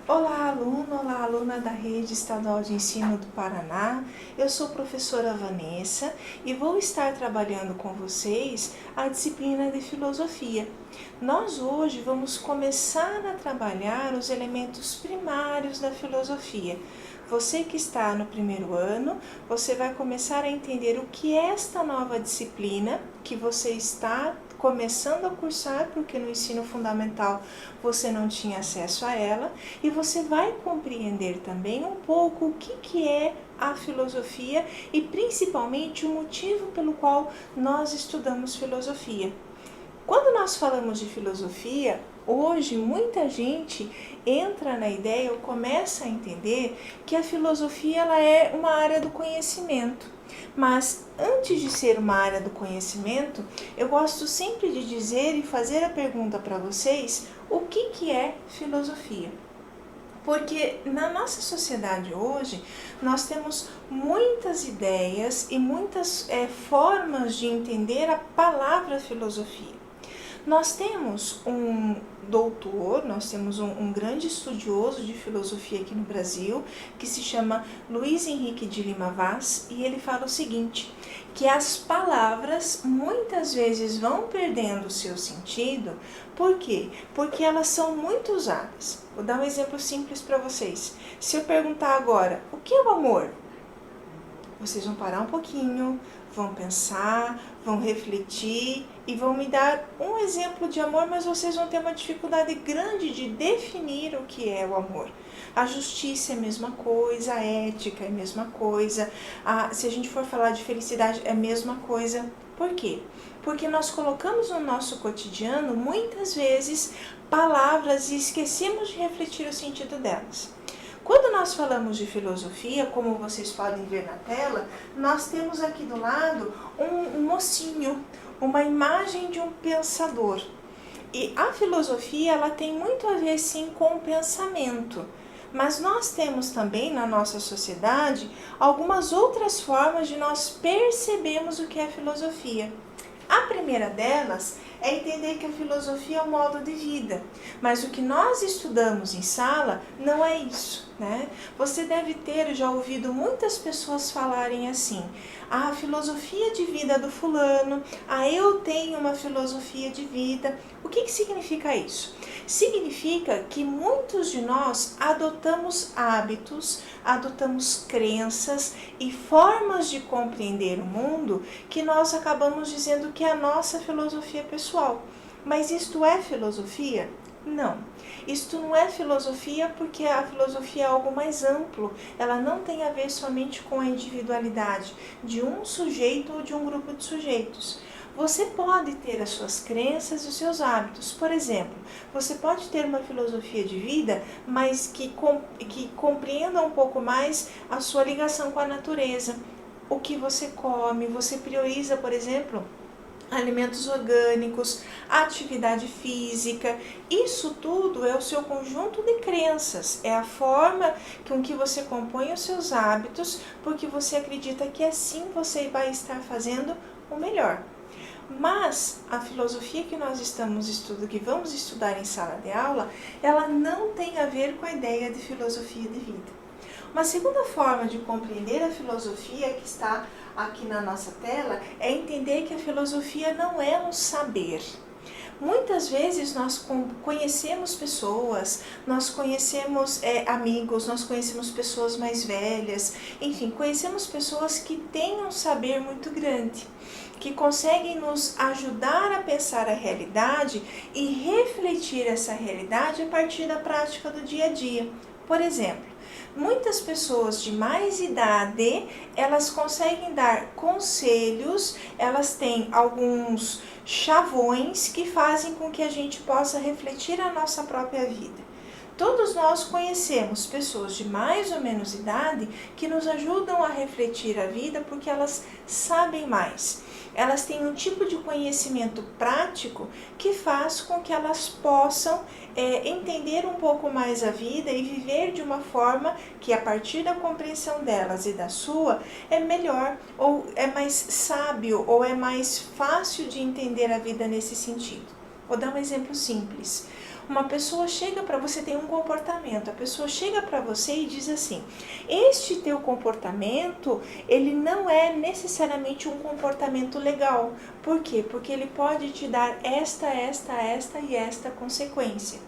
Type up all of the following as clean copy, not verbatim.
Olá, aluno, olá, aluna da Rede Estadual de Ensino do Paraná. Eu sou a professora Vanessa e vou estar trabalhando com vocês a disciplina de Filosofia. Nós hoje vamos começar a trabalhar os elementos primários da filosofia. Você que está no primeiro ano, você vai começar a entender o que é esta nova disciplina que você está começando a cursar, porque no ensino fundamental você não tinha acesso a ela, e você vai compreender também um pouco o que é a filosofia e principalmente o motivo pelo qual nós estudamos filosofia. Quando nós falamos de filosofia, hoje muita gente entra na ideia ou começa a entender que a filosofia ela é uma área do conhecimento. Mas antes de ser uma área do conhecimento, eu gosto sempre de dizer e fazer a pergunta para vocês, o que é filosofia? Porque na nossa sociedade hoje, nós temos muitas ideias e muitas formas de entender a palavra filosofia. Nós temos um doutor, nós temos um grande estudioso de filosofia aqui no Brasil, que se chama Luiz Henrique de Lima Vaz, e ele fala o seguinte, que as palavras muitas vezes vão perdendo o seu sentido. Por quê? Porque elas são muito usadas. Vou dar um exemplo simples para vocês. Se eu perguntar agora, o que é o amor? Vocês vão parar um pouquinho, vão pensar, vão refletir e vão me dar um exemplo de amor, mas vocês vão ter uma dificuldade grande de definir o que é o amor. A justiça é a mesma coisa, a ética é a mesma coisa, se a gente for falar de felicidade é a mesma coisa. Por quê? Porque nós colocamos no nosso cotidiano, muitas vezes, palavras e esquecemos de refletir o sentido delas. Quando nós falamos de filosofia, como vocês podem ver na tela, nós temos aqui do lado um mocinho, uma imagem de um pensador. E a filosofia ela tem muito a ver sim com o pensamento. Mas nós temos também na nossa sociedade algumas outras formas de nós percebermos o que é filosofia. A primeira delas é entender que a filosofia é um modo de vida, mas o que nós estudamos em sala não é isso, né? Você deve ter já ouvido muitas pessoas falarem assim, a filosofia de vida do fulano, eu tenho uma filosofia de vida. O que significa isso? Significa que muitos de nós adotamos hábitos, adotamos crenças e formas de compreender o mundo que nós acabamos dizendo que é a nossa filosofia pessoal. Mas isto é filosofia? Não. Isto não é filosofia porque a filosofia é algo mais amplo. Ela não tem a ver somente com a individualidade de um sujeito ou de um grupo de sujeitos. Você pode ter as suas crenças e os seus hábitos. Por exemplo, você pode ter uma filosofia de vida, mas que compreenda um pouco mais a sua ligação com a natureza. O que você come, você prioriza, por exemplo, alimentos orgânicos, atividade física, isso tudo é o seu conjunto de crenças, é a forma com que você compõe os seus hábitos, porque você acredita que assim você vai estar fazendo o melhor. Mas a filosofia que nós que vamos estudar em sala de aula, ela não tem a ver com a ideia de filosofia de vida. Uma segunda forma de compreender a filosofia que está aqui na nossa tela é entender que a filosofia não é um saber. Muitas vezes nós conhecemos pessoas, nós conhecemos amigos, nós conhecemos pessoas mais velhas, enfim, conhecemos pessoas que têm um saber muito grande, que conseguem nos ajudar a pensar a realidade e refletir essa realidade a partir da prática do dia a dia. Por exemplo, muitas pessoas de mais idade, elas conseguem dar conselhos, elas têm alguns chavões que fazem com que a gente possa refletir a nossa própria vida. Todos nós conhecemos pessoas de mais ou menos idade que nos ajudam a refletir a vida porque elas sabem mais. elas têm um tipo de conhecimento prático que faz com que elas possam entender um pouco mais a vida e viver de uma forma que, a partir da compreensão delas e da sua, é melhor, ou é mais sábio, ou é mais fácil de entender a vida nesse sentido. Vou dar um exemplo simples. Uma pessoa chega para você, tem um comportamento, a pessoa chega para você e diz assim: este teu comportamento, ele não é necessariamente um comportamento legal. Por quê? Porque ele pode te dar esta e esta consequência.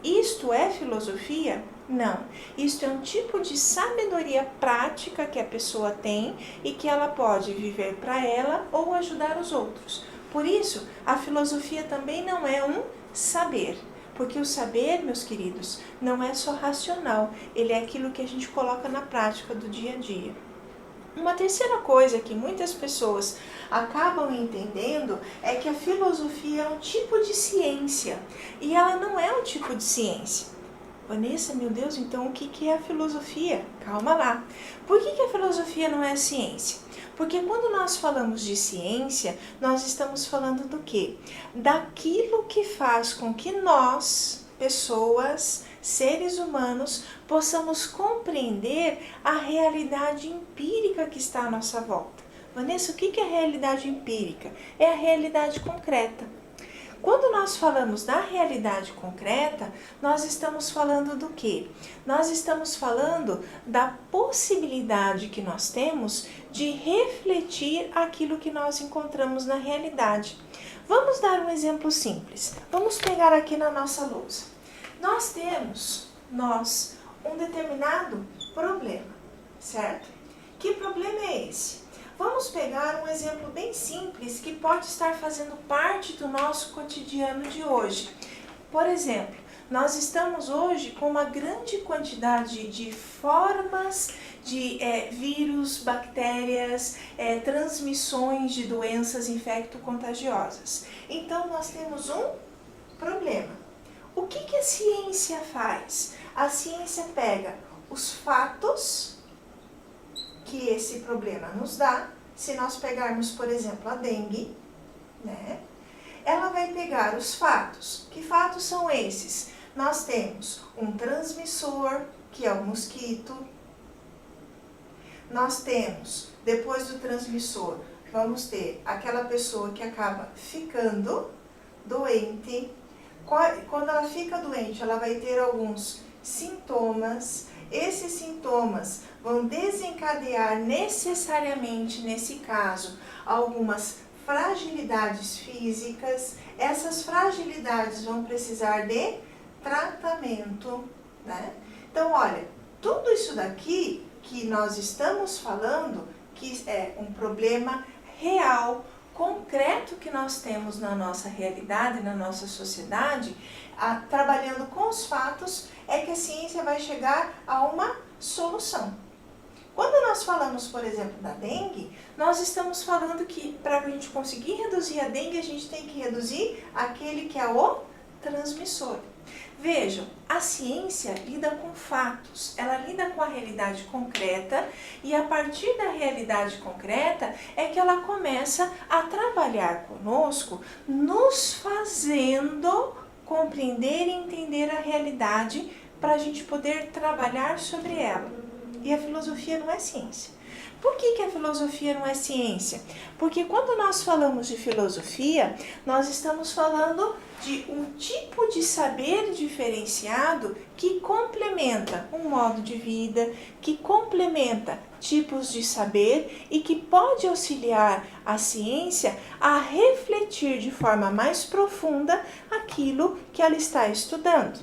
Isto é filosofia? Não. Isto é um tipo de sabedoria prática que a pessoa tem e que ela pode viver para ela ou ajudar os outros. Por isso, a filosofia também não é um saber. Porque o saber, meus queridos, não é só racional, ele é aquilo que a gente coloca na prática do dia a dia. Uma terceira coisa que muitas pessoas acabam entendendo é que a filosofia é um tipo de ciência, e ela não é um tipo de ciência. Vanessa, meu Deus, então o que é a filosofia? Calma lá. Por que a filosofia não é ciência? Porque quando nós falamos de ciência, nós estamos falando do quê? Daquilo que faz com que nós, pessoas, seres humanos, possamos compreender a realidade empírica que está à nossa volta. Vanessa, o que é a realidade empírica? É a realidade concreta. Quando nós falamos da realidade concreta, nós estamos falando do quê? Nós estamos falando da possibilidade que nós temos de refletir aquilo que nós encontramos na realidade. Vamos dar um exemplo simples. Vamos pegar aqui na nossa lousa. Nós temos, um determinado problema, certo? Que problema é esse? Vamos pegar um exemplo bem simples que pode estar fazendo parte do nosso cotidiano de hoje. Por exemplo, nós estamos hoje com uma grande quantidade de formas de vírus, bactérias, transmissões de doenças infecto-contagiosas. Então, nós temos um problema. O que a ciência faz? A ciência pega os fatos que esse problema nos dá. Se nós pegarmos, por exemplo, a dengue, né? Ela vai pegar os fatos. Que fatos são esses? Nós temos um transmissor, que é o mosquito. Nós temos, depois do transmissor, vamos ter aquela pessoa que acaba ficando doente. Quando ela fica doente, ela vai ter alguns sintomas. Esses sintomas vão desencadear necessariamente, nesse caso, algumas fragilidades físicas. Essas fragilidades vão precisar de tratamento, né? Então, olha, tudo isso daqui que nós estamos falando, que é um problema real, concreto que nós temos na nossa realidade, na nossa sociedade, trabalhando com os fatos, é que a ciência vai chegar a uma solução. Quando nós falamos, por exemplo, da dengue, nós estamos falando que para a gente conseguir reduzir a dengue, a gente tem que reduzir aquele que é o transmissor. Vejam, a ciência lida com fatos, ela lida com a realidade concreta, e a partir da realidade concreta é que ela começa a trabalhar conosco, nos fazendo compreender e entender a realidade para a gente poder trabalhar sobre ela. E a filosofia não é ciência. Por que a filosofia não é ciência? Porque quando nós falamos de filosofia, nós estamos falando de um tipo de saber diferenciado que complementa um modo de vida, que complementa tipos de saber e que pode auxiliar a ciência a refletir de forma mais profunda aquilo que ela está estudando.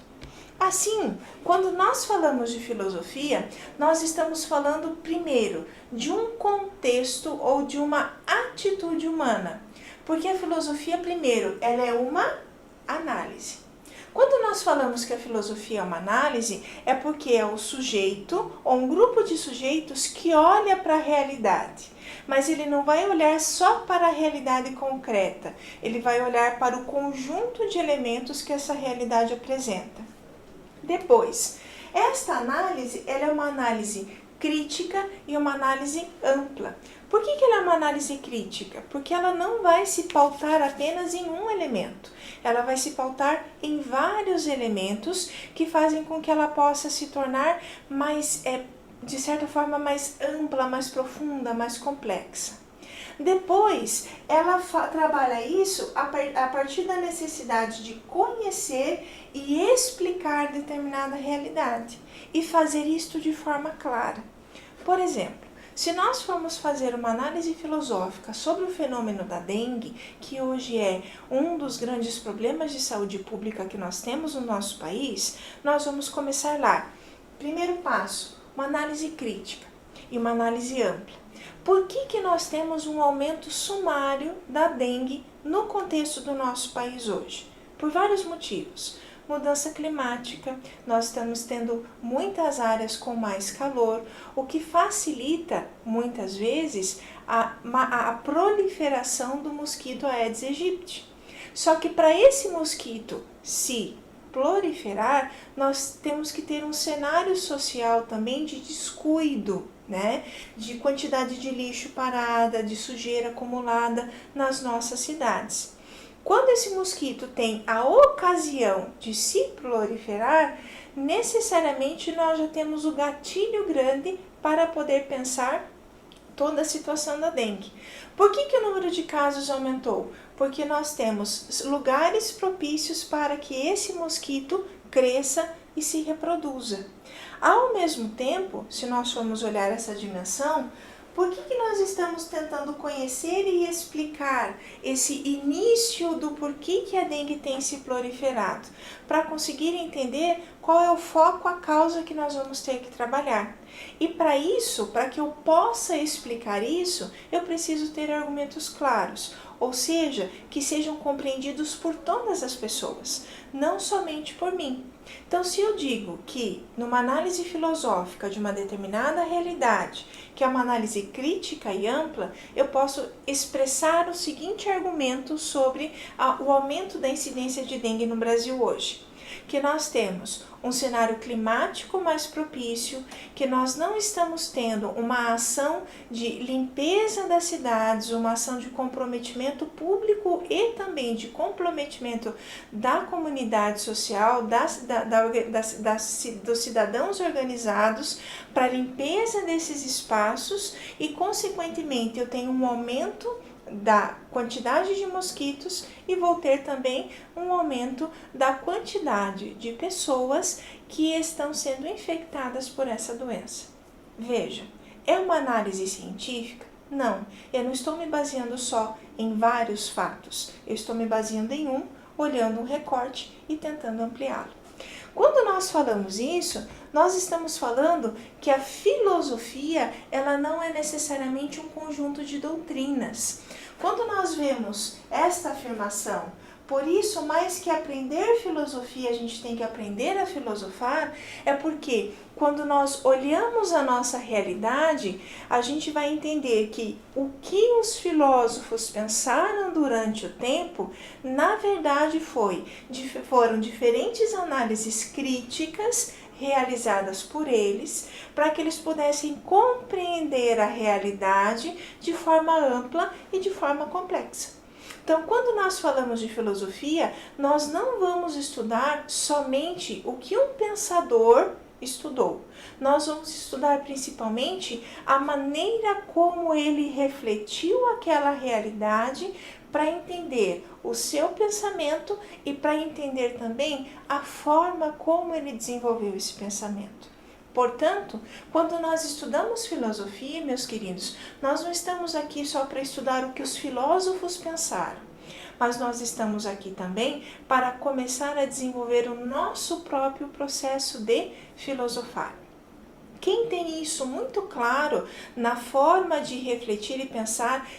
Assim, quando nós falamos de filosofia, nós estamos falando primeiro de um contexto ou de uma atitude humana. Porque a filosofia, primeiro, ela é uma análise. Quando nós falamos que a filosofia é uma análise, é porque é o sujeito ou um grupo de sujeitos que olha para a realidade. Mas ele não vai olhar só para a realidade concreta, ele vai olhar para o conjunto de elementos que essa realidade apresenta. Depois, esta análise ela é uma análise crítica e uma análise ampla. Por que ela é uma análise crítica? Porque ela não vai se pautar apenas em um elemento. Ela vai se pautar em vários elementos que fazem com que ela possa se tornar mais, de certa forma, mais ampla, mais profunda, mais complexa. Depois, ela trabalha isso a partir da necessidade de conhecer e explicar determinada realidade e fazer isto de forma clara. Por exemplo, se nós formos fazer uma análise filosófica sobre o fenômeno da dengue, que hoje é um dos grandes problemas de saúde pública que nós temos no nosso país, nós vamos começar lá. Primeiro passo, uma análise crítica e uma análise ampla. Por que nós temos um aumento sumário da dengue no contexto do nosso país hoje? Por vários motivos. Mudança climática, nós estamos tendo muitas áreas com mais calor, o que facilita, muitas vezes, a proliferação do mosquito Aedes aegypti. Só que para esse mosquito se proliferar, nós temos que ter um cenário social também de descuido, né? De quantidade de lixo parada, de sujeira acumulada nas nossas cidades. Quando esse mosquito tem a ocasião de se proliferar, necessariamente nós já temos o gatilho grande para poder pensar toda a situação da dengue. Por que o número de casos aumentou? Porque nós temos lugares propícios para que esse mosquito cresça e se reproduza. Ao mesmo tempo, se nós formos olhar essa dimensão, por que nós estamos tentando conhecer e explicar esse início do porquê que a dengue tem se proliferado? Para conseguir entender qual é o foco, a causa que nós vamos ter que trabalhar. E para isso, para que eu possa explicar isso, eu preciso ter argumentos claros, ou seja, que sejam compreendidos por todas as pessoas, não somente por mim. Então, se eu digo que numa análise filosófica de uma determinada realidade, que é uma análise crítica e ampla, eu posso expressar o seguinte argumento sobre o aumento da incidência de dengue no Brasil hoje. Que nós temos um cenário climático mais propício, que nós não estamos tendo uma ação de limpeza das cidades, uma ação de comprometimento público e também de comprometimento da comunidade social, dos cidadãos organizados para a limpeza desses espaços e, consequentemente, eu tenho um aumento da quantidade de mosquitos e vou ter também um aumento da quantidade de pessoas que estão sendo infectadas por essa doença. Veja, é uma análise científica? Não, eu não estou me baseando só em vários fatos, eu estou me baseando em um, olhando um recorte e tentando ampliá-lo. Quando nós falamos isso, nós estamos falando que a filosofia, ela não é necessariamente um conjunto de doutrinas. Quando nós vemos esta afirmação, por isso, mais que aprender filosofia, a gente tem que aprender a filosofar, é porque quando nós olhamos a nossa realidade, a gente vai entender que o que os filósofos pensaram durante o tempo, na verdade foram diferentes análises críticas realizadas por eles, para que eles pudessem compreender a realidade de forma ampla e de forma complexa. Então, quando nós falamos de filosofia, nós não vamos estudar somente o que um pensador estudou. Nós vamos estudar principalmente a maneira como ele refletiu aquela realidade para entender o seu pensamento e para entender também a forma como ele desenvolveu esse pensamento. Portanto, quando nós estudamos filosofia, meus queridos, nós não estamos aqui só para estudar o que os filósofos pensaram, mas nós estamos aqui também para começar a desenvolver o nosso próprio processo de filosofar. Quem tem isso muito claro na forma de refletir e pensar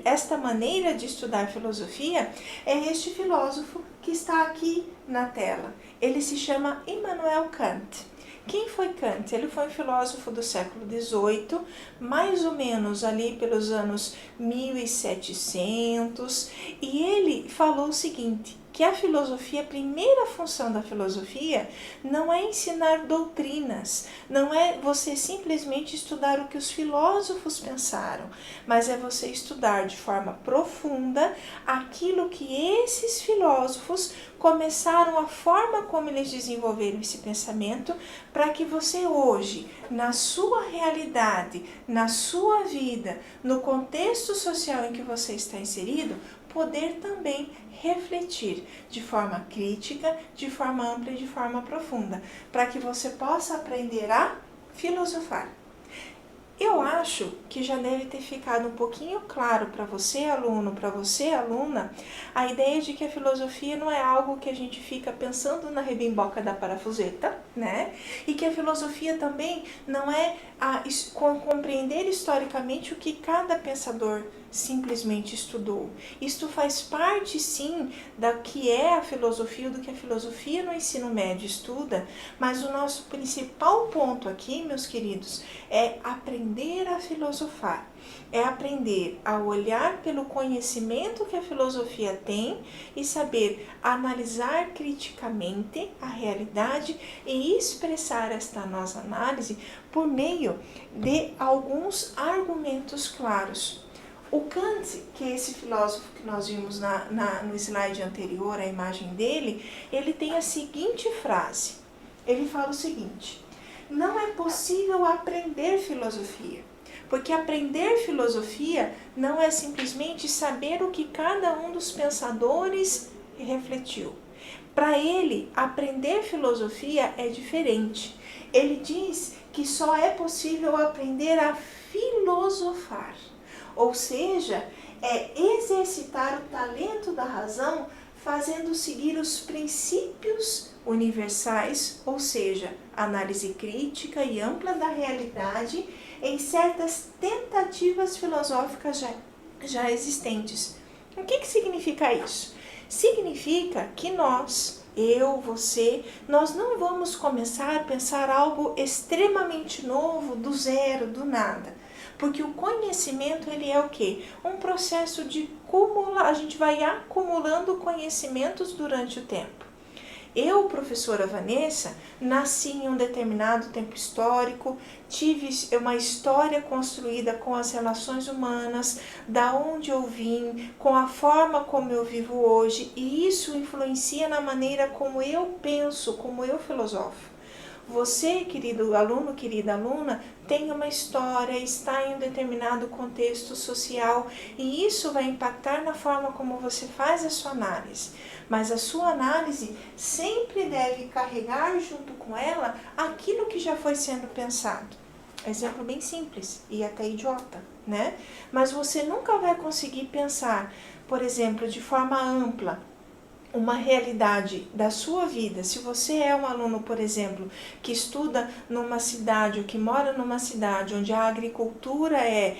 esta maneira de estudar filosofia é este filósofo que está aqui na tela. Ele se chama Immanuel Kant. Quem foi Kant? Ele foi um filósofo do século XVIII, mais ou menos ali pelos anos 1700, e ele falou o seguinte, que a filosofia, a primeira função da filosofia, não é ensinar doutrinas, não é você simplesmente estudar o que os filósofos pensaram, mas é você estudar de forma profunda aquilo que esses filósofos começaram, a forma como eles desenvolveram esse pensamento, para que você hoje, na sua realidade, na sua vida, no contexto social em que você está inserido, poder também refletir de forma crítica, de forma ampla e de forma profunda, para que você possa aprender a filosofar. Eu acho que já deve ter ficado um pouquinho claro para você, aluno, para você, aluna, a ideia de que a filosofia não é algo que a gente fica pensando na rebimboca da parafuseta, né? E que a filosofia também não é compreender historicamente o que cada pensador simplesmente estudou. Isto faz parte, sim, da que é a filosofia, do que a filosofia no ensino médio estuda, mas o nosso principal ponto aqui, meus queridos, é aprender a filosofar. É aprender a olhar pelo conhecimento que a filosofia tem e saber analisar criticamente a realidade e expressar esta nossa análise por meio de alguns argumentos claros. O Kant, que é esse filósofo que nós vimos no slide anterior, a imagem dele, ele tem a seguinte frase. Ele fala o seguinte: não é possível aprender filosofia, porque aprender filosofia não é simplesmente saber o que cada um dos pensadores refletiu. Para ele, aprender filosofia é diferente. Ele diz que só é possível aprender a filosofar. Ou seja, é exercitar o talento da razão fazendo seguir os princípios universais, ou seja, análise crítica e ampla da realidade em certas tentativas filosóficas já existentes. O que significa isso? Significa que nós, eu, você, nós não vamos começar a pensar algo extremamente novo, do zero, do nada. Porque o conhecimento, ele é o quê? Um processo de a gente vai acumulando conhecimentos durante o tempo. Eu, professora Vanessa, nasci em um determinado tempo histórico, tive uma história construída com as relações humanas, da onde eu vim, com a forma como eu vivo hoje, e isso influencia na maneira como eu penso, como eu filosofo. Você, querido aluno, querida aluna, tem uma história, está em um determinado contexto social e isso vai impactar na forma como você faz a sua análise. Mas a sua análise sempre deve carregar junto com ela aquilo que já foi sendo pensado. Exemplo bem simples e até idiota, né? Mas você nunca vai conseguir pensar, por exemplo, de forma ampla, uma realidade da sua vida. Se você é um aluno, por exemplo, que estuda numa cidade ou que mora numa cidade onde a agricultura é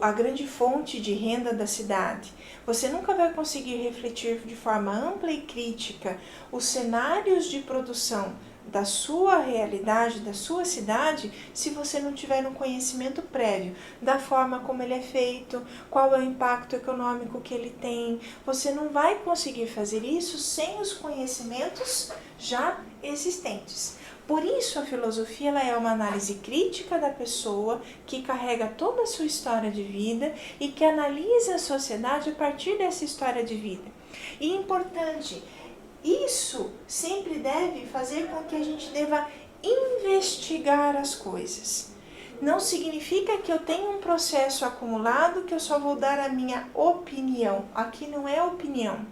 a grande fonte de renda da cidade, você nunca vai conseguir refletir de forma ampla e crítica os cenários de produção da sua realidade, da sua cidade, se você não tiver um conhecimento prévio da forma como ele é feito, qual é o impacto econômico que ele tem. Você não vai conseguir fazer isso sem os conhecimentos já existentes. Por isso a filosofia ela é uma análise crítica da pessoa que carrega toda a sua história de vida e que analisa a sociedade a partir dessa história de vida. E importante, isso sempre deve fazer com que a gente deva investigar as coisas. Não significa que eu tenho um processo acumulado que eu só vou dar a minha opinião. Aqui não é opinião.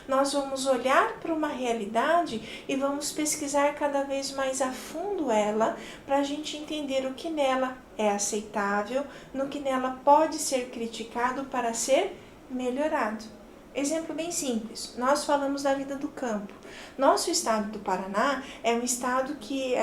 Nós vamos olhar para uma realidade e vamos pesquisar cada vez mais a fundo ela para a gente entender o que nela é aceitável, no que nela pode ser criticado para ser melhorado. Exemplo bem simples, nós falamos da vida do campo. Nosso estado do Paraná é um estado que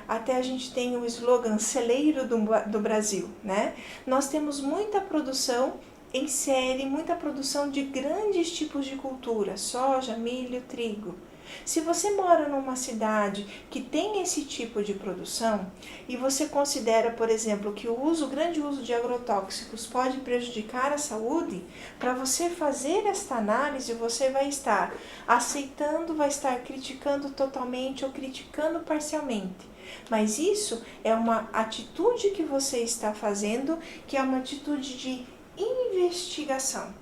até a gente tem o slogan celeiro do Brasil, né? Nós temos muita produção em série, muita produção de grandes tipos de cultura, soja, milho, trigo. Se você mora numa cidade que tem esse tipo de produção e você considera, por exemplo, que o grande uso de agrotóxicos pode prejudicar a saúde, para você fazer esta análise, você vai estar aceitando, vai estar criticando totalmente ou criticando parcialmente. Mas isso é uma atitude que você está fazendo, que é uma atitude de investigação.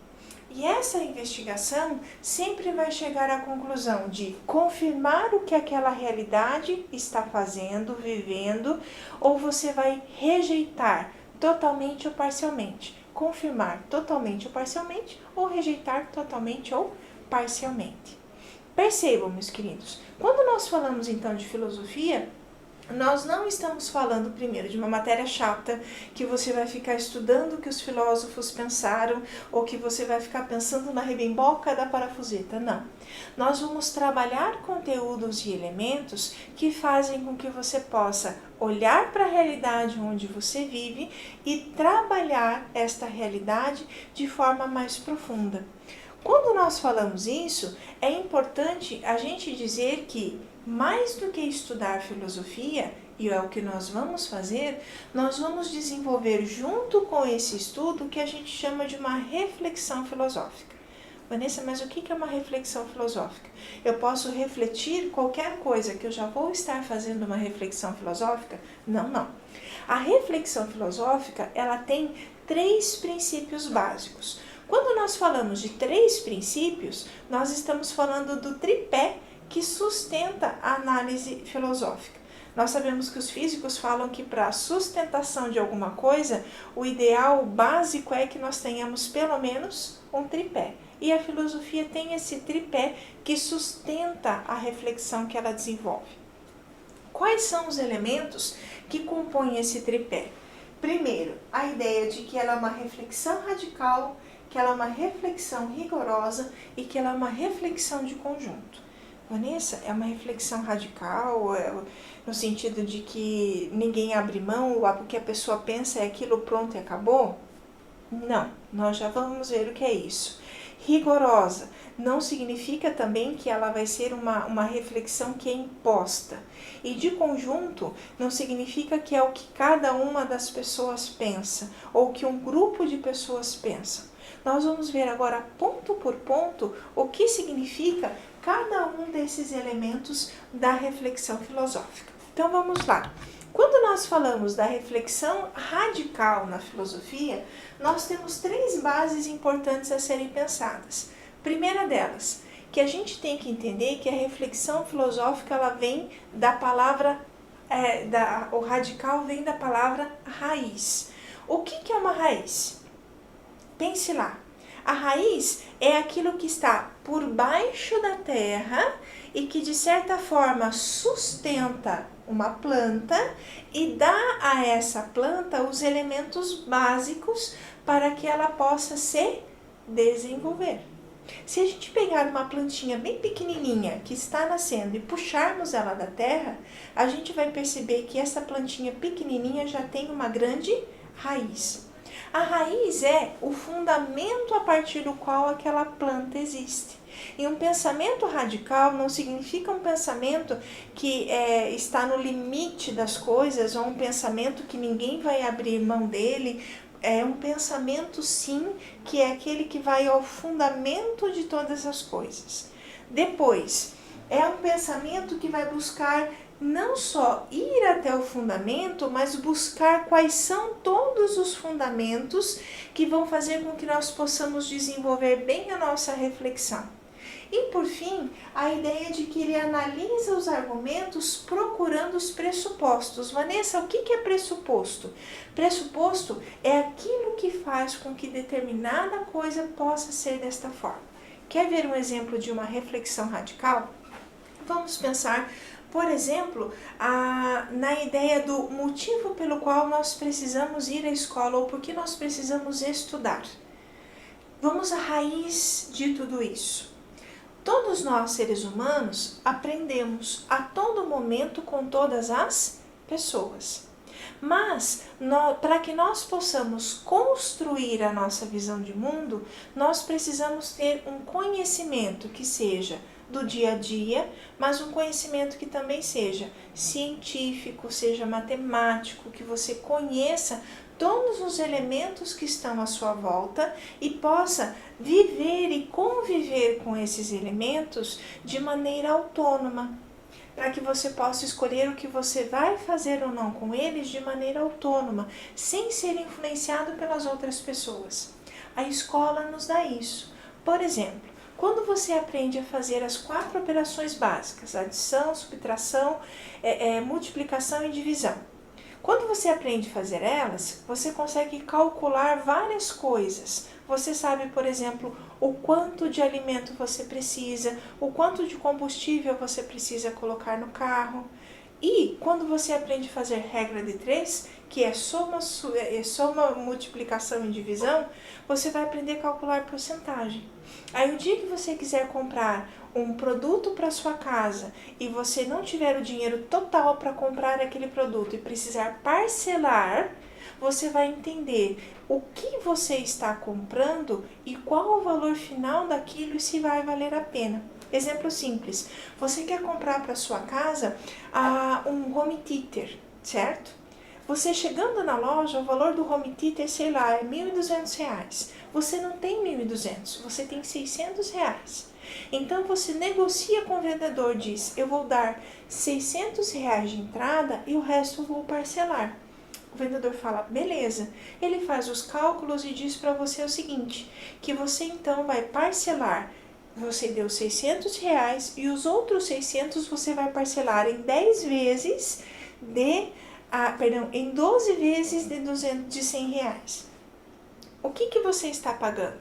E essa investigação sempre vai chegar à conclusão de confirmar o que aquela realidade está fazendo, vivendo, ou você vai rejeitar totalmente ou parcialmente. Confirmar totalmente ou parcialmente, ou rejeitar totalmente ou parcialmente. Percebam, meus queridos, quando nós falamos então de filosofia, nós não estamos falando primeiro de uma matéria chata que você vai ficar estudando o que os filósofos pensaram ou que você vai ficar pensando na rebimboca da parafuseta, não. Nós vamos trabalhar conteúdos e elementos que fazem com que você possa olhar para a realidade onde você vive e trabalhar esta realidade de forma mais profunda. Quando nós falamos isso, é importante a gente dizer que mais do que estudar filosofia, e é o que nós vamos fazer, nós vamos desenvolver junto com esse estudo o que a gente chama de uma reflexão filosófica. Vanessa, mas o que é uma reflexão filosófica? Eu posso refletir qualquer coisa que eu já vou estar fazendo uma reflexão filosófica? Não, não. A reflexão filosófica, ela tem 3 princípios básicos. Quando nós falamos de 3 princípios, nós estamos falando do tripé que sustenta a análise filosófica. Nós sabemos que os físicos falam que para a sustentação de alguma coisa, o ideal básico é que nós tenhamos pelo menos um tripé. E a filosofia tem esse tripé que sustenta a reflexão que ela desenvolve. Quais são os elementos que compõem esse tripé? Primeiro, a ideia de que ela é uma reflexão radical, que ela é uma reflexão rigorosa e que ela é uma reflexão de conjunto. Vanessa, é uma reflexão radical, no sentido de que ninguém abre mão, o que a pessoa pensa é aquilo, pronto e acabou? Não, nós já vamos ver o que é isso. Rigorosa não significa também que ela vai ser uma reflexão que é imposta. E de conjunto não significa que é o que cada uma das pessoas pensa ou que um grupo de pessoas pensa. Nós vamos ver agora ponto por ponto o que significa cada um desses elementos da reflexão filosófica. Então vamos lá. Quando nós falamos da reflexão radical na filosofia, nós temos 3 bases importantes a serem pensadas. Primeira delas, que a gente tem que entender que a reflexão filosófica ela vem da palavra, o radical vem da palavra raiz. O que é uma raiz? Pense lá. A raiz é aquilo que está por baixo da terra e que de certa forma sustenta uma planta e dá a essa planta os elementos básicos para que ela possa se desenvolver. Se a gente pegar uma plantinha bem pequenininha que está nascendo e puxarmos ela da terra, a gente vai perceber que essa plantinha pequenininha já tem uma grande raiz. A raiz é o fundamento a partir do qual aquela planta existe. E um pensamento radical não significa um pensamento que está no limite das coisas ou um pensamento que ninguém vai abrir mão dele. É um pensamento, sim, que é aquele que vai ao fundamento de todas as coisas. Depois, é um pensamento que vai buscar não só ir até o fundamento, mas buscar quais são todos os fundamentos que vão fazer com que nós possamos desenvolver bem a nossa reflexão. E, por fim, a ideia de que ele analisa os argumentos procurando os pressupostos. Vanessa, o que é pressuposto? Pressuposto é aquilo que faz com que determinada coisa possa ser desta forma. Quer ver um exemplo de uma reflexão radical? Vamos pensar, por exemplo, na ideia do motivo pelo qual nós precisamos ir à escola ou por que nós precisamos estudar. Vamos à raiz de tudo isso. Todos nós, seres humanos, aprendemos a todo momento com todas as pessoas. Mas, para que nós possamos construir a nossa visão de mundo, nós precisamos ter um conhecimento que seja do dia a dia, mas um conhecimento que também seja científico, seja matemático, que você conheça todos os elementos que estão à sua volta e possa viver e conviver com esses elementos de maneira autônoma, para que você possa escolher o que você vai fazer ou não com eles de maneira autônoma, sem ser influenciado pelas outras pessoas. A escola nos dá isso. Por exemplo, quando você aprende a fazer as 4 operações básicas, adição, subtração, multiplicação e divisão, quando você aprende a fazer elas, você consegue calcular várias coisas. Você sabe, por exemplo, o quanto de alimento você precisa, o quanto de combustível você precisa colocar no carro. E quando você aprende a fazer regra de 3, que é soma, multiplicação e divisão, você vai aprender a calcular porcentagem. Aí o dia que você quiser comprar um produto para sua casa e você não tiver o dinheiro total para comprar aquele produto e precisar parcelar, você vai entender o que você está comprando e qual o valor final daquilo e se vai valer a pena. Exemplo simples, você quer comprar para sua casa um home theater, certo? Você chegando na loja, o valor do home theater, sei lá, é R$1.200. Você não tem 1.200, você tem R$600. Então você negocia com o vendedor, diz, eu vou dar R$600 de entrada e o resto eu vou parcelar. O vendedor fala, beleza. Ele faz os cálculos e diz para você o seguinte, que você então vai parcelar, você deu R$600 e os outros 600 você vai parcelar em 10 vezes em 12 vezes de R$100. O que você está pagando?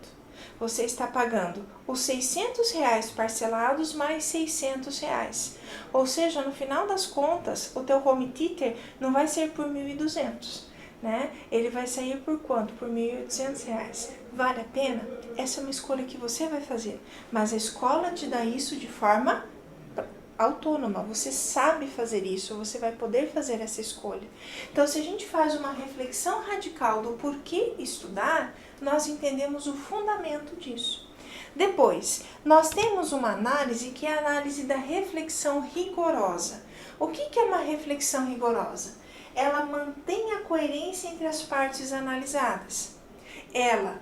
Você está pagando os R$600 parcelados mais R$600. Ou seja, no final das contas, o teu home theater não vai ser por 1.200, né? Ele vai sair por quanto? Por R$1.800. Vale a pena? Essa é uma escolha que você vai fazer. Mas a escola te dá isso de forma autônoma, você sabe fazer isso, você vai poder fazer essa escolha. Então, se a gente faz uma reflexão radical do porquê estudar, nós entendemos o fundamento disso. Depois, nós temos uma análise que é a análise da reflexão rigorosa. O que é uma reflexão rigorosa? Ela mantém a coerência entre as partes analisadas. Ela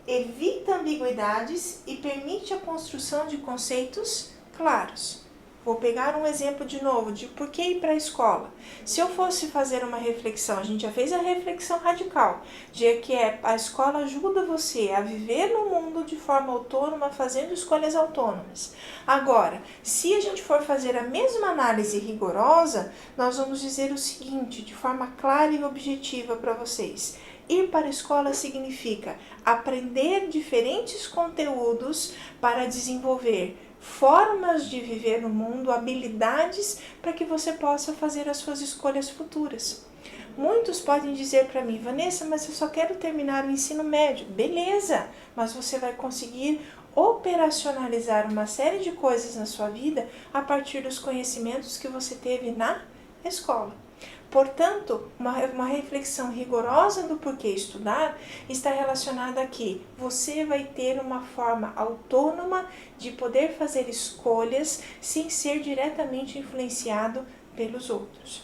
evita ambiguidades e permite a construção de conceitos claros. Vou pegar um exemplo de novo de por que ir para a escola. Se eu fosse fazer uma reflexão, a gente já fez a reflexão radical, de que a escola ajuda você a viver no mundo de forma autônoma, fazendo escolhas autônomas. Agora, se a gente for fazer a mesma análise rigorosa, nós vamos dizer o seguinte, de forma clara e objetiva para vocês. Ir para a escola significa aprender diferentes conteúdos para desenvolver formas de viver no mundo, habilidades para que você possa fazer as suas escolhas futuras. Muitos podem dizer para mim, Vanessa, mas eu só quero terminar o ensino médio. Beleza, mas você vai conseguir operacionalizar uma série de coisas na sua vida a partir dos conhecimentos que você teve na escola. Portanto, uma reflexão rigorosa do porquê estudar está relacionada a que você vai ter uma forma autônoma de poder fazer escolhas sem ser diretamente influenciado pelos outros.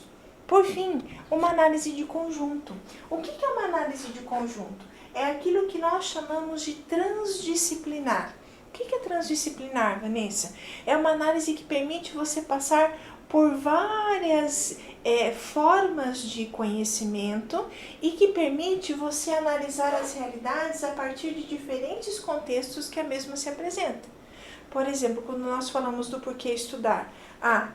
Por fim, uma análise de conjunto. O que é uma análise de conjunto? É aquilo que nós chamamos de transdisciplinar. O que é transdisciplinar, Vanessa? É uma análise que permite você passar por várias formas de conhecimento e que permite você analisar as realidades a partir de diferentes contextos que a mesma se apresenta. Por exemplo, quando nós falamos do porquê estudar,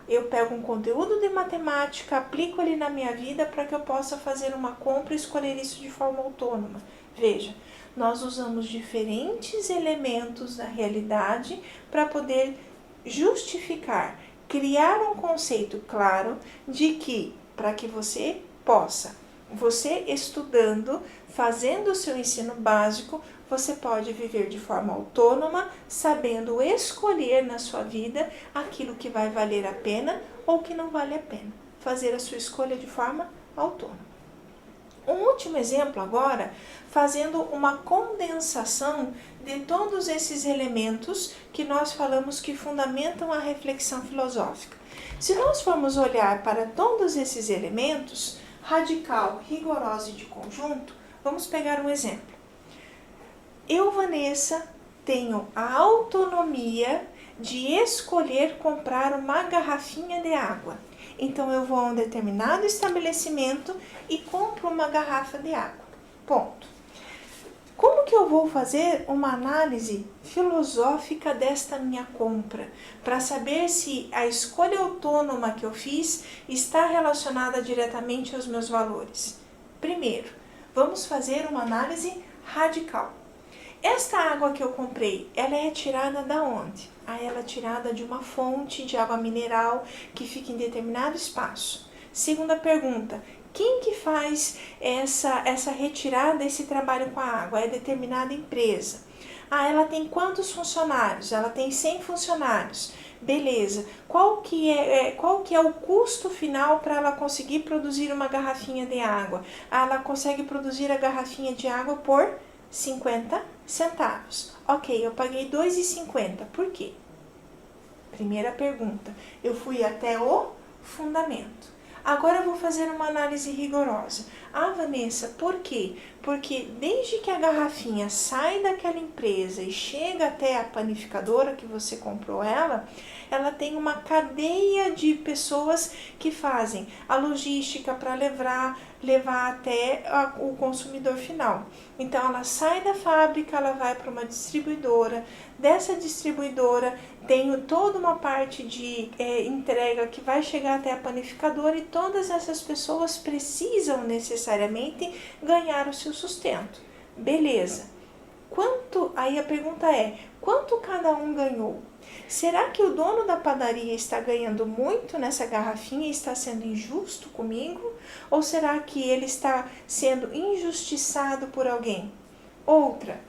eu pego um conteúdo de matemática, aplico ele na minha vida para que eu possa fazer uma compra e escolher isso de forma autônoma. Veja, nós usamos diferentes elementos da realidade para poder justificar, criar um conceito claro de que, para que você estudando, fazendo o seu ensino básico, você pode viver de forma autônoma, sabendo escolher na sua vida aquilo que vai valer a pena ou que não vale a pena. Fazer a sua escolha de forma autônoma. Um último exemplo agora, fazendo uma condensação de todos esses elementos que nós falamos que fundamentam a reflexão filosófica. Se nós formos olhar para todos esses elementos, radical, rigorosa e de conjunto, vamos pegar um exemplo. Eu, Vanessa, tenho a autonomia de escolher comprar uma garrafinha de água. Então, eu vou a um determinado estabelecimento e compro uma garrafa de água. Ponto. Como que eu vou fazer uma análise filosófica desta minha compra, para saber se a escolha autônoma que eu fiz está relacionada diretamente aos meus valores? Primeiro, vamos fazer uma análise radical. Esta água que eu comprei, ela é tirada da onde? Ela é tirada de uma fonte de água mineral que fica em determinado espaço. Segunda pergunta, quem que faz essa retirada, esse trabalho com a água? É determinada empresa. Ela tem quantos funcionários? Ela tem 100 funcionários. Beleza. Qual que é o custo final para ela conseguir produzir uma garrafinha de água? Ela consegue produzir a garrafinha de água por 50 centavos. Ok, eu paguei R$ 2,50. Por quê? Primeira pergunta. Eu fui até o fundamento. Agora eu vou fazer uma análise rigorosa. Vanessa, por quê? Porque desde que a garrafinha sai daquela empresa e chega até a panificadora que você comprou ela tem uma cadeia de pessoas que fazem a logística para levar até o consumidor final. Então, ela sai da fábrica, ela vai para uma distribuidora. Dessa distribuidora, tem toda uma parte de entrega que vai chegar até a panificadora e todas essas pessoas precisam necessariamente ganhar o seu sustento. Beleza. Aí a pergunta é, quanto cada um ganhou? Será que o dono da padaria está ganhando muito nessa garrafinha e está sendo injusto comigo? Ou será que ele está sendo injustiçado por alguém? Outra,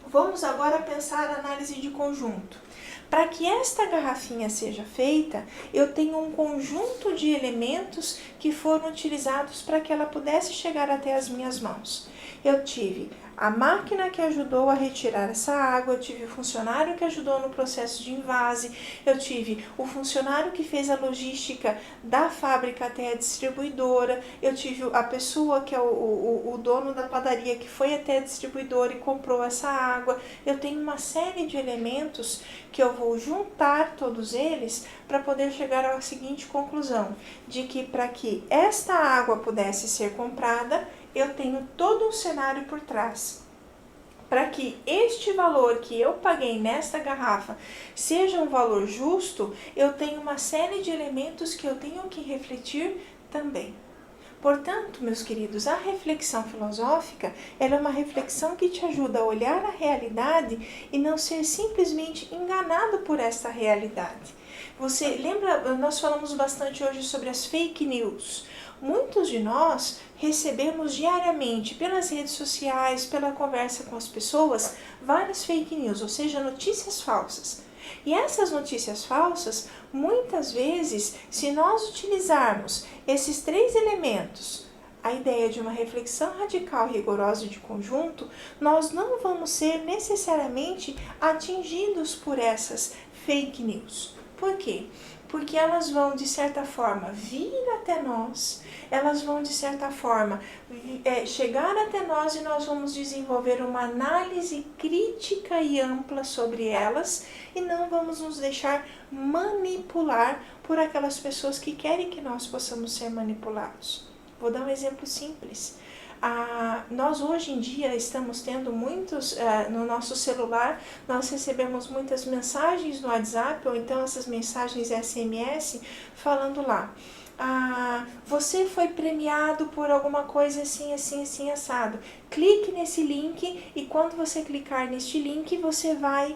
vamos agora pensar a análise de conjunto. Para que esta garrafinha seja feita, eu tenho um conjunto de elementos que foram utilizados para que ela pudesse chegar até as minhas mãos. Eu tive a máquina que ajudou a retirar essa água, eu tive o funcionário que ajudou no processo de envase, eu tive o funcionário que fez a logística da fábrica até a distribuidora, eu tive a pessoa que é o dono da padaria que foi até a distribuidora e comprou essa água. Eu tenho uma série de elementos que eu vou juntar todos eles para poder chegar à seguinte conclusão, de que para que esta água pudesse ser comprada, eu tenho todo um cenário por trás. Para que este valor que eu paguei nesta garrafa seja um valor justo, eu tenho uma série de elementos que eu tenho que refletir também. Portanto, meus queridos, a reflexão filosófica ela é uma reflexão que te ajuda a olhar a realidade e não ser simplesmente enganado por essa realidade. Você lembra, nós falamos bastante hoje sobre as fake news. Muitos de nós recebemos diariamente pelas redes sociais, pela conversa com as pessoas, várias fake news, ou seja, notícias falsas. E essas notícias falsas, muitas vezes, se nós utilizarmos esses 3 elementos, a ideia de uma reflexão radical, rigorosa e de conjunto, nós não vamos ser necessariamente atingidos por essas fake news. Por quê? Porque elas vão, de certa forma, vir até nós, elas vão, de certa forma, chegar até nós e nós vamos desenvolver uma análise crítica e ampla sobre elas e não vamos nos deixar manipular por aquelas pessoas que querem que nós possamos ser manipulados. Vou dar um exemplo simples. Nós hoje em dia estamos tendo muitos, no nosso celular, nós recebemos muitas mensagens no WhatsApp, ou então essas mensagens SMS, falando lá, você foi premiado por alguma coisa assim, assim, assim, assado. Clique nesse link e quando você clicar neste link, você vai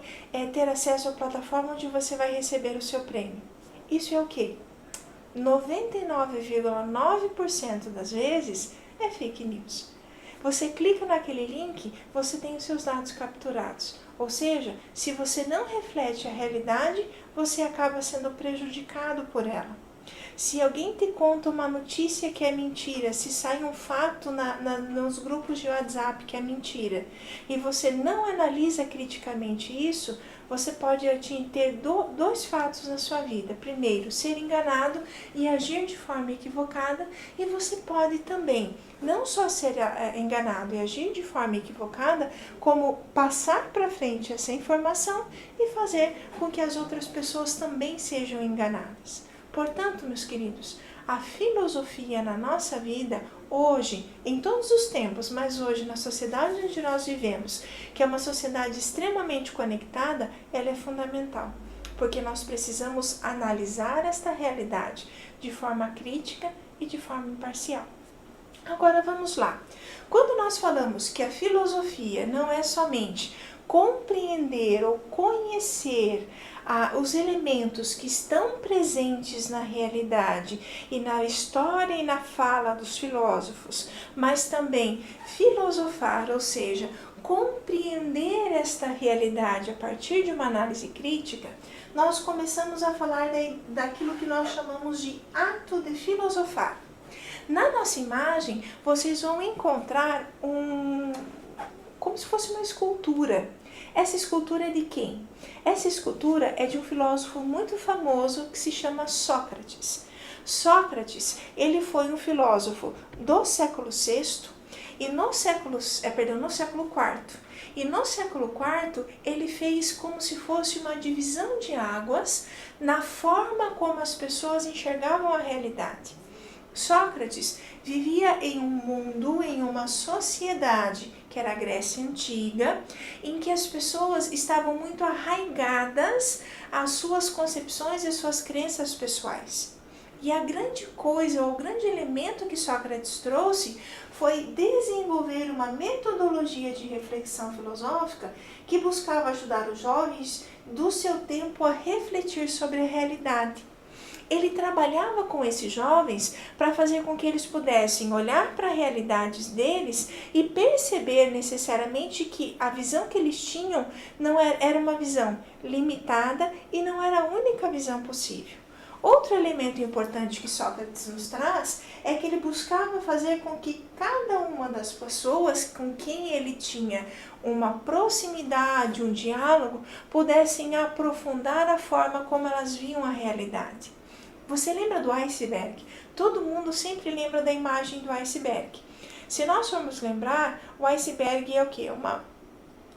ter acesso à plataforma onde você vai receber o seu prêmio. Isso é o quê? 99,9% das vezes é fake news. Você clica naquele link, você tem os seus dados capturados. Ou seja, se você não reflete a realidade, você acaba sendo prejudicado por ela. Se alguém te conta uma notícia que é mentira, se sai um fato nos grupos de WhatsApp que é mentira, e você não analisa criticamente isso, você pode ter dois fatos na sua vida. Primeiro, ser enganado e agir de forma equivocada, e você pode também não só ser enganado e agir de forma equivocada, como passar para frente essa informação e fazer com que as outras pessoas também sejam enganadas. Portanto, meus queridos, a filosofia na nossa vida, hoje, em todos os tempos, mas hoje na sociedade onde nós vivemos, que é uma sociedade extremamente conectada, ela é fundamental, porque nós precisamos analisar esta realidade de forma crítica e de forma imparcial. Agora vamos lá. Quando nós falamos que a filosofia não é somente compreender ou conhecer os elementos que estão presentes na realidade e na história e na fala dos filósofos, mas também filosofar, ou seja, compreender esta realidade a partir de uma análise crítica, nós começamos a falar daquilo que nós chamamos de ato de filosofar. Na nossa imagem, vocês vão encontrar como se fosse uma escultura. Essa escultura é de quem? Essa escultura é de um filósofo muito famoso que se chama Sócrates. Sócrates, ele foi um filósofo do século VI e no século IV. E no século IV, ele fez como se fosse uma divisão de águas na forma como as pessoas enxergavam a realidade. Sócrates vivia em um mundo, em uma sociedade, que era a Grécia Antiga, em que as pessoas estavam muito arraigadas às suas concepções e às suas crenças pessoais. E a grande coisa, ou o grande elemento que Sócrates trouxe foi desenvolver uma metodologia de reflexão filosófica que buscava ajudar os jovens do seu tempo a refletir sobre a realidade. Ele trabalhava com esses jovens para fazer com que eles pudessem olhar para a realidade deles e perceber necessariamente que a visão que eles tinham não era uma visão limitada e não era a única visão possível. Outro elemento importante que Sócrates nos traz é que ele buscava fazer com que cada uma das pessoas com quem ele tinha uma proximidade, um diálogo, pudessem aprofundar a forma como elas viam a realidade. Você lembra do iceberg? Todo mundo sempre lembra da imagem do iceberg. Se nós formos lembrar, o iceberg é o quê?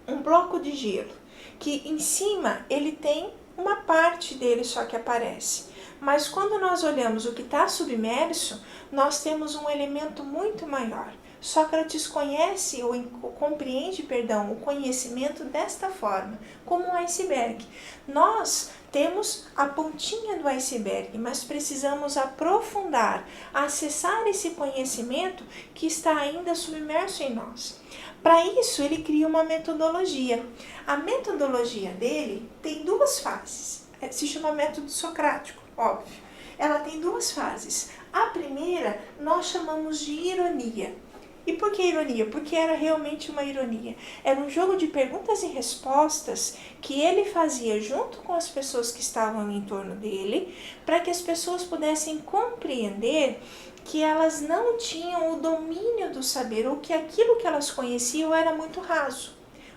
Um bloco de gelo, que em cima ele tem uma parte dele só que aparece. Mas quando nós olhamos o que está submerso, nós temos um elemento muito maior. Sócrates compreende o conhecimento desta forma, como um iceberg. Nós temos a pontinha do iceberg, mas precisamos aprofundar, acessar esse conhecimento que está ainda submerso em nós. Para isso, ele cria uma metodologia. A metodologia dele tem duas fases. Se chama método socrático, óbvio. Ela tem duas fases. A primeira nós chamamos de ironia. E por que ironia? Porque era realmente uma ironia. Era um jogo de perguntas e respostas que ele fazia junto com as pessoas que estavam em torno dele, para que as pessoas pudessem compreender que elas não tinham o domínio do saber, ou que aquilo que elas conheciam era muito raso.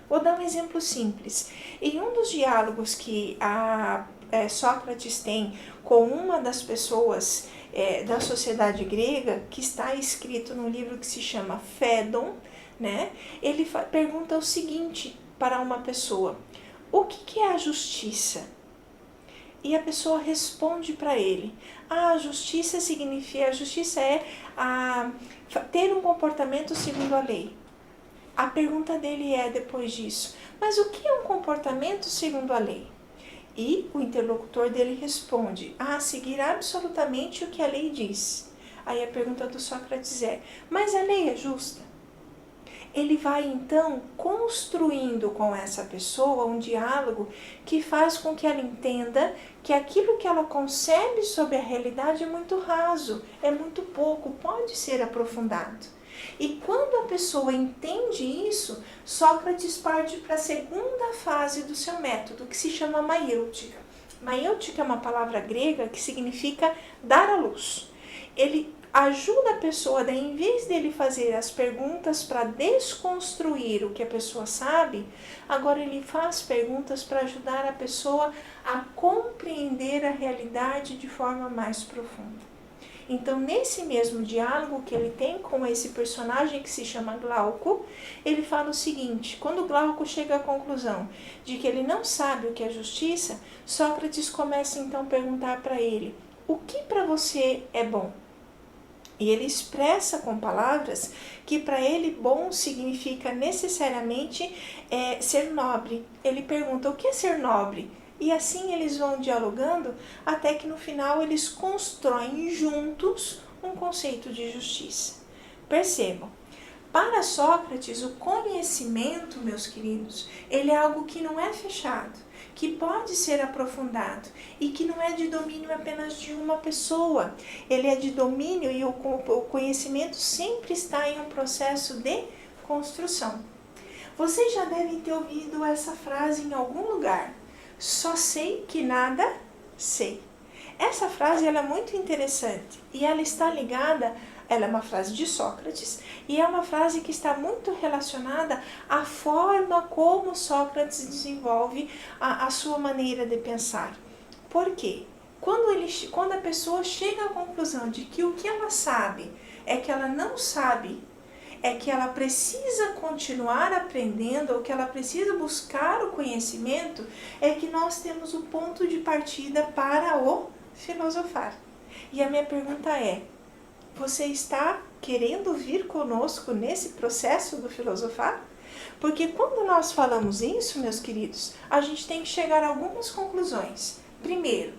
Vou dar um exemplo simples. Em um dos diálogos que Sócrates tem com uma das pessoas da sociedade grega, que está escrito num livro que se chama Fédon, né? Ele pergunta o seguinte para uma pessoa: o que é a justiça? E a pessoa responde para ele: a justiça é ter um comportamento segundo a lei. A pergunta dele depois disso: mas o que é um comportamento segundo a lei? E o interlocutor dele responde: seguir absolutamente o que a lei diz. Aí a pergunta do Sócrates mas a lei é justa? Ele vai então construindo com essa pessoa um diálogo que faz com que ela entenda que aquilo que ela concebe sobre a realidade é muito raso, é muito pouco, pode ser aprofundado. E quando a pessoa entende isso, Sócrates parte para a segunda fase do seu método, que se chama maêutica. Maiêutica é uma palavra grega que significa dar à luz. Ele ajuda a pessoa, daí, em vez dele fazer as perguntas para desconstruir o que a pessoa sabe, agora ele faz perguntas para ajudar a pessoa a compreender a realidade de forma mais profunda. Então, nesse mesmo diálogo que ele tem com esse personagem que se chama Glauco, ele fala o seguinte: quando Glauco chega à conclusão de que ele não sabe o que é justiça, Sócrates começa então a perguntar para ele: o que para você é bom? E ele expressa com palavras que para ele bom significa necessariamente ser nobre. Ele pergunta: o que é ser nobre? E assim eles vão dialogando até que no final eles constroem juntos um conceito de justiça. Percebam, para Sócrates o conhecimento, meus queridos, ele é algo que não é fechado, que pode ser aprofundado e que não é de domínio apenas de uma pessoa. Ele é de domínio e o conhecimento sempre está em um processo de construção. Vocês já devem ter ouvido essa frase em algum lugar: só sei que nada sei. Essa frase ela é muito interessante e ela está ligada, ela é uma frase de Sócrates e é uma frase que está muito relacionada à forma como Sócrates desenvolve a sua maneira de pensar. Por quê? Quando a pessoa chega à conclusão de que o que ela sabe é que ela não sabe, é que ela precisa continuar aprendendo, ou que ela precisa buscar o conhecimento, é que nós temos o ponto de partida para o filosofar. E a minha pergunta é: você está querendo vir conosco nesse processo do filosofar? Porque quando nós falamos isso, meus queridos, a gente tem que chegar a algumas conclusões. Primeiro,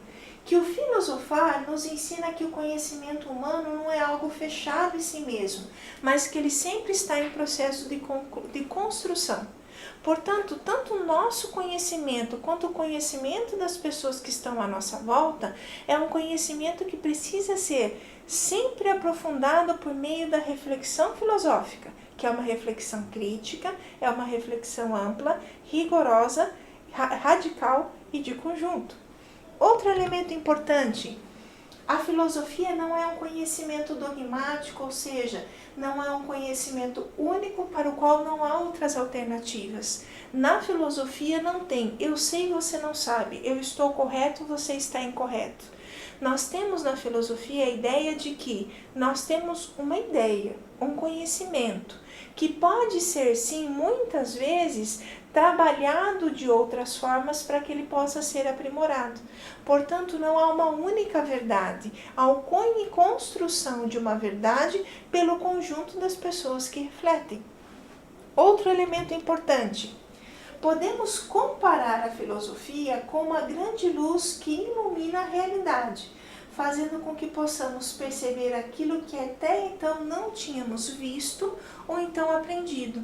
que o filosofar nos ensina que o conhecimento humano não é algo fechado em si mesmo, mas que ele sempre está em processo de construção. Portanto, tanto o nosso conhecimento quanto o conhecimento das pessoas que estão à nossa volta é um conhecimento que precisa ser sempre aprofundado por meio da reflexão filosófica, que é uma reflexão crítica, é uma reflexão ampla, rigorosa, radical e de conjunto. Outro elemento importante: a filosofia não é um conhecimento dogmático, ou seja, não é um conhecimento único para o qual não há outras alternativas. Na filosofia não tem eu sei, você não sabe, eu estou correto, você está incorreto. Nós temos na filosofia a ideia de que nós temos uma ideia, um conhecimento, que pode ser sim, muitas vezes, trabalhado de outras formas para que ele possa ser aprimorado. Portanto, não há uma única verdade, há a construção de uma verdade pelo conjunto das pessoas que refletem. Outro elemento importante: podemos comparar a filosofia com uma grande luz que ilumina a realidade, fazendo com que possamos perceber aquilo que até então não tínhamos visto ou então aprendido.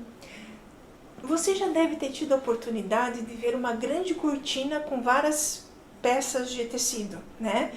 Você já deve ter tido a oportunidade de ver uma grande cortina com várias peças de tecido, né?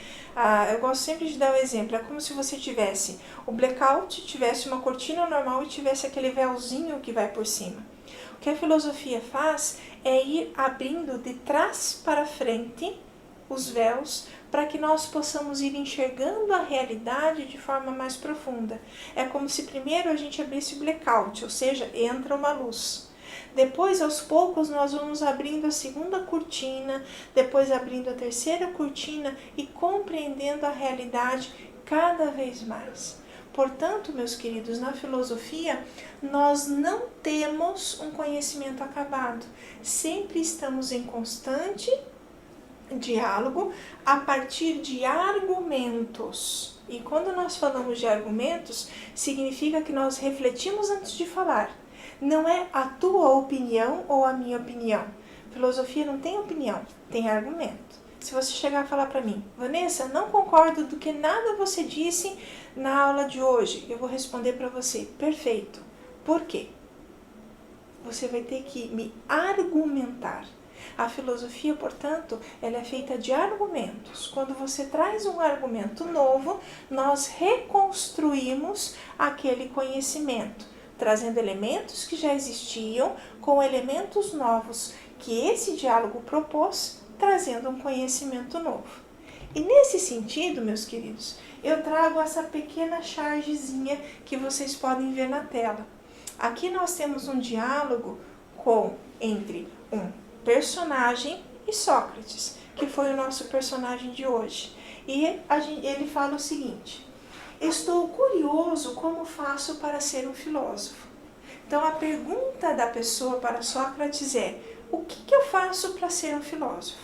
Eu gosto sempre de dar o exemplo, é como se você tivesse o blackout, tivesse uma cortina normal e tivesse aquele véuzinho que vai por cima. O que a filosofia faz é ir abrindo de trás para frente os véus para que nós possamos ir enxergando a realidade de forma mais profunda. É como se primeiro a gente abrisse o blackout, ou seja, entra uma luz. Depois, aos poucos, nós vamos abrindo a segunda cortina, depois abrindo a terceira cortina e compreendendo a realidade cada vez mais. Portanto, meus queridos, na filosofia, nós não temos um conhecimento acabado. Sempre estamos em constante diálogo a partir de argumentos. E quando nós falamos de argumentos, significa que nós refletimos antes de falar. Não é a tua opinião ou a minha opinião. Filosofia não tem opinião, tem argumento. Se você chegar a falar para mim: Vanessa, não concordo do que nada você disse na aula de hoje, eu vou responder para você: perfeito. Por quê? Você vai ter que me argumentar. A filosofia, portanto, ela é feita de argumentos. Quando você traz um argumento novo, nós reconstruímos aquele conhecimento, trazendo elementos que já existiam com elementos novos que esse diálogo propôs trazendo um conhecimento novo. E nesse sentido, meus queridos, eu trago essa pequena chargezinha que vocês podem ver na tela. Aqui nós temos um diálogo entre um personagem e Sócrates, que foi o nosso personagem de hoje. E ele fala o seguinte: estou curioso como faço para ser um filósofo. Então a pergunta da pessoa para Sócrates é: o que eu faço para ser um filósofo?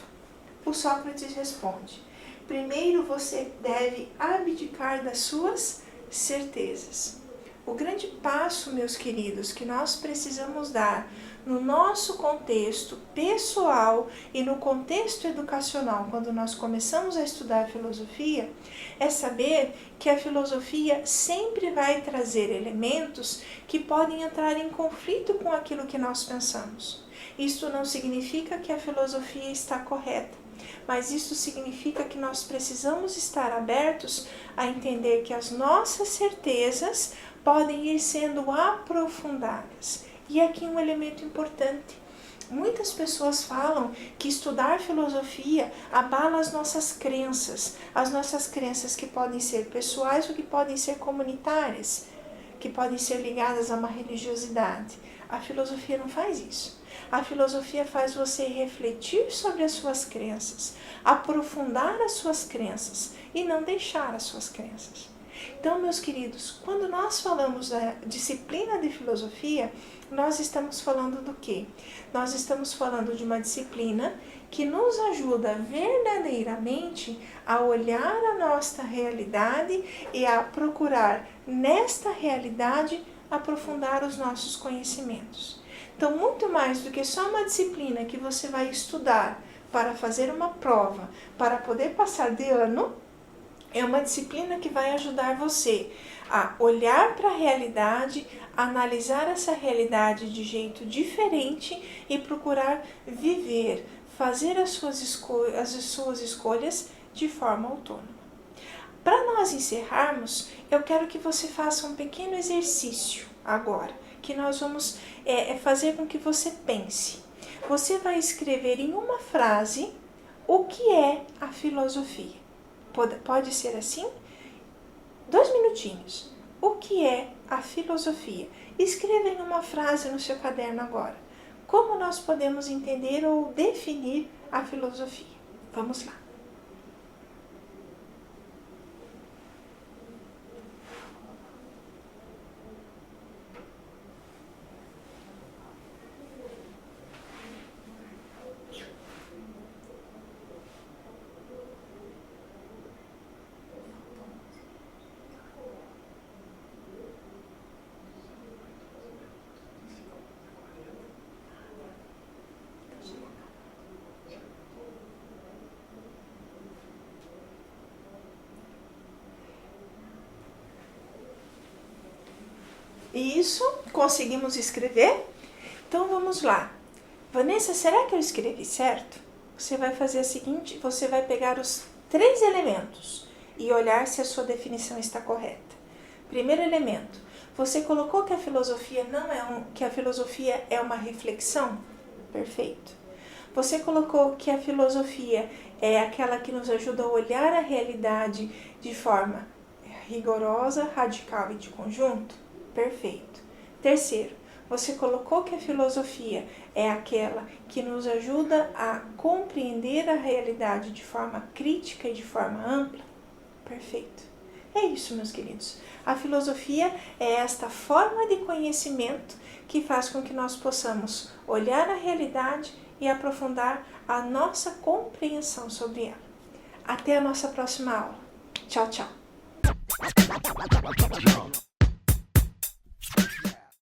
O Sócrates responde: primeiro você deve abdicar das suas certezas. O grande passo, meus queridos, que nós precisamos dar no nosso contexto pessoal e no contexto educacional, quando nós começamos a estudar filosofia, é saber que a filosofia sempre vai trazer elementos que podem entrar em conflito com aquilo que nós pensamos. Isto não significa que a filosofia está correta, mas isso significa que nós precisamos estar abertos a entender que as nossas certezas podem ir sendo aprofundadas. E aqui um elemento importante: muitas pessoas falam que estudar filosofia abala as nossas crenças que podem ser pessoais ou que podem ser comunitárias, que podem ser ligadas a uma religiosidade. A filosofia não faz isso. A filosofia faz você refletir sobre as suas crenças, aprofundar as suas crenças e não deixar as suas crenças. Então, meus queridos, quando nós falamos da disciplina de filosofia, nós estamos falando do quê? Nós estamos falando de uma disciplina que nos ajuda verdadeiramente a olhar a nossa realidade e a procurar, nesta realidade, aprofundar os nossos conhecimentos. Então, muito mais do que só uma disciplina que você vai estudar para fazer uma prova, para poder passar de ano, é uma disciplina que vai ajudar você a olhar para a realidade, analisar essa realidade de jeito diferente e procurar viver, fazer as suas escolhas de forma autônoma. Para nós encerrarmos, eu quero que você faça um pequeno exercício agora, que nós vamos fazer com que você pense. Você vai escrever em uma frase o que é a filosofia. Pode ser assim? 2 minutinhos. O que é a filosofia? Escreva em uma frase no seu caderno agora. Como nós podemos entender ou definir a filosofia? Vamos lá. Isso, conseguimos escrever? Então vamos lá. Vanessa, será que eu escrevi certo? Você vai fazer o seguinte: você vai pegar os 3 elementos e olhar se a sua definição está correta. Primeiro elemento: você colocou que a filosofia que a filosofia é uma reflexão? Perfeito. Você colocou que a filosofia é aquela que nos ajuda a olhar a realidade de forma rigorosa, radical e de conjunto? Perfeito. Terceiro, você colocou que a filosofia é aquela que nos ajuda a compreender a realidade de forma crítica e de forma ampla? Perfeito. É isso, meus queridos. A filosofia é esta forma de conhecimento que faz com que nós possamos olhar a realidade e aprofundar a nossa compreensão sobre ela. Até a nossa próxima aula. Tchau, tchau.